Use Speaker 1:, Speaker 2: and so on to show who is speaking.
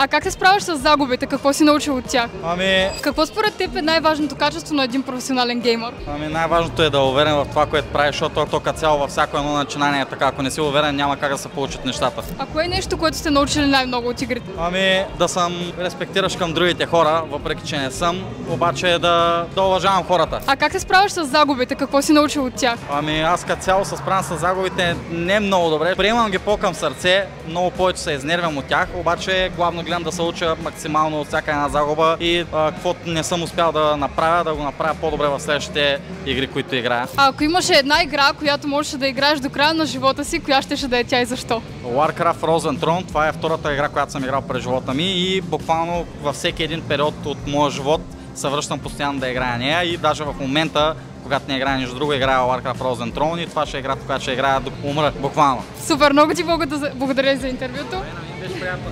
Speaker 1: А как се справяш с загубите? Какво си научил от тях?
Speaker 2: Ами...
Speaker 1: Какво според теб е най-важното качество на един професионален геймър?
Speaker 2: Ами най-важното е да е уверен в това, което правиш, защото то като цяло във всяко едно начинание е така. Ако не си уверен, няма как да се получат нещата.
Speaker 1: А кое е нещо, което сте научили най-много от игрите?
Speaker 2: Ами да съм респектиращ към другите хора, въпреки че не съм, обаче да уважавам хората.
Speaker 1: А как се справяш с загубите? Какво си научил от тях?
Speaker 2: Ами аз като цяло се справям с загубите не много добре. Приемам ги по-към сърце, много повече се изнервям от тях, обаче главно гледам да се уча максимално от всяка една загуба и каквото не съм успял да направя, да го направя по-добре в следващите игри, които играя.
Speaker 1: А ако имаше една игра, която можеш да играеш до края на живота си, коя ще да е тя и защо?
Speaker 2: Warcraft Frozen Throne, това е втората игра, която съм играл през живота ми и буквално във всеки един период от моя живот се връщам постоянно да играя нея и даже в момента, когато не играя нищо друго, играя Warcraft Frozen Throne и това ще е играта, която ще играя докато умра, буквално.
Speaker 1: Супер, много ти благодаря за интервюто.
Speaker 2: Беше приятно.